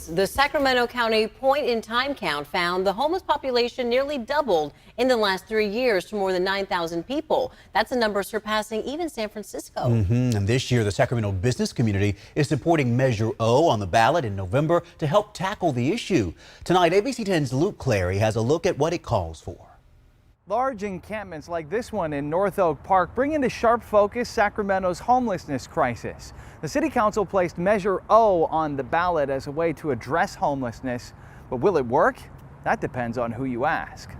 homeless. The Sacramento County point-in-time count found the homeless population nearly doubled in the last 3 years to more than 9,000 people. That's a number surpassing even San Francisco. And this year, the Sacramento business community is supporting Measure O on the ballot in November to help tackle the issue. Tonight, ABC 10's Luke Clary has a look at what it calls for. Large encampments like this one in North Oak Park bring into sharp focus Sacramento's homelessness crisis. The City Council placed Measure O on the ballot as a way to address homelessness, but will it work? That depends on who you ask.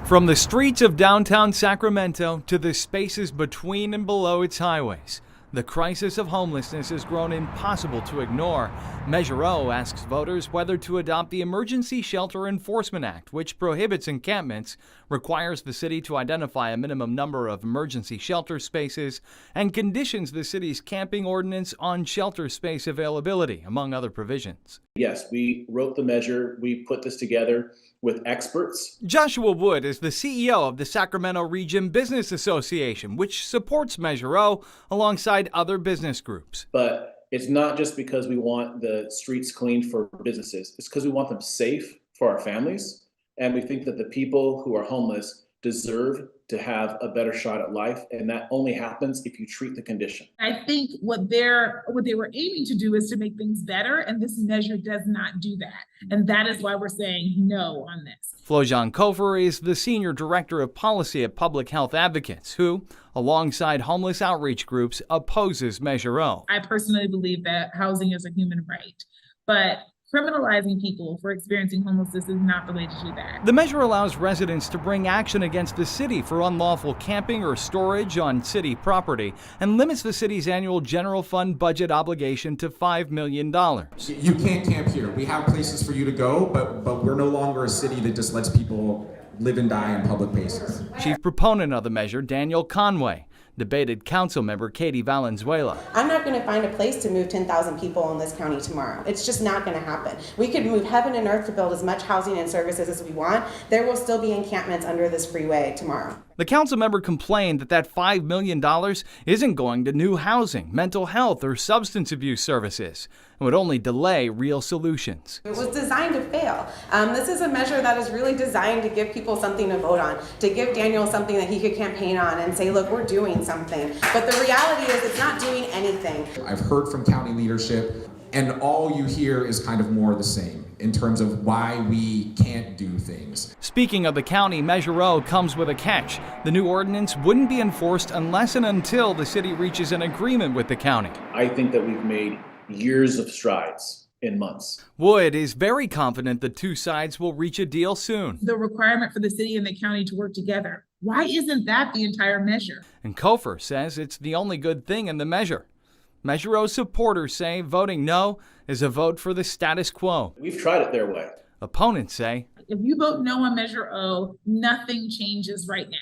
From the streets of downtown Sacramento to the spaces between and below its highways, the crisis of homelessness has grown impossible to ignore. Measure O asks voters whether to adopt the Emergency Shelter Enforcement Act, which prohibits encampments, requires the city to identify a minimum number of emergency shelter spaces, and conditions the city's camping ordinance on shelter space availability, among other provisions. Yes, we wrote the measure. We put this together with experts. Joshua Wood is the CEO of the Sacramento Region Business Association, which supports Measure O alongside other business groups. But it's not just because we want the streets clean for businesses. It's because we want them safe for our families. And we think that the people who are homeless deserve to have a better shot at life, and that only happens if you treat the condition. I think what they were aiming to do is to make things better, and this measure does not do that. And that is why we're saying no on this. Flojan Kofer is the Senior Director of Policy at Public Health Advocates, who, alongside homeless outreach groups, opposes Measure O. I personally believe that housing is a human right, but criminalizing people for experiencing homelessness is not the way to do that. The measure allows residents to bring action against the city for unlawful camping or storage on city property and limits the city's annual general fund budget obligation to $5 million. You can't camp here. We have places for you to go, but we're no longer a city that just lets people live and die in public places. Chief proponent of the measure, Daniel Conway, debated council member Katie Valenzuela. I'm not going to find a place to move 10,000 people in this county tomorrow. It's just not going to happen. We could move heaven and earth to build as much housing and services as we want. There will still be encampments under this freeway tomorrow. The council member complained that $5 million isn't going to new housing, mental health, or substance abuse services, and would only delay real solutions. It was designed to fail. This is a measure that is really designed to give people something to vote on, to give Daniel something that he could campaign on and say, look, we're doing something. But the reality is it's not doing anything. I've heard from county leadership, and all you hear is kind of more of the same in terms of why we can't do things. Speaking of the county, Measure O comes with a catch. The new ordinance wouldn't be enforced unless and until the city reaches an agreement with the county. I think that we've made years of strides in months. Wood is very confident the two sides will reach a deal soon. The requirement for the city and the county to work together, why isn't that the entire measure? And Kofer says it's the only good thing in the measure. Measure O supporters say voting no is a vote for the status quo. We've tried it their way. Opponents say if you vote no on Measure O, nothing changes right now.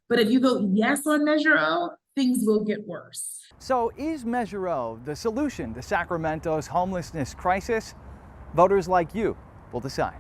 But if you vote yes on Measure O, things will get worse. So is Measure O the solution to Sacramento's homelessness crisis? Voters like you will decide.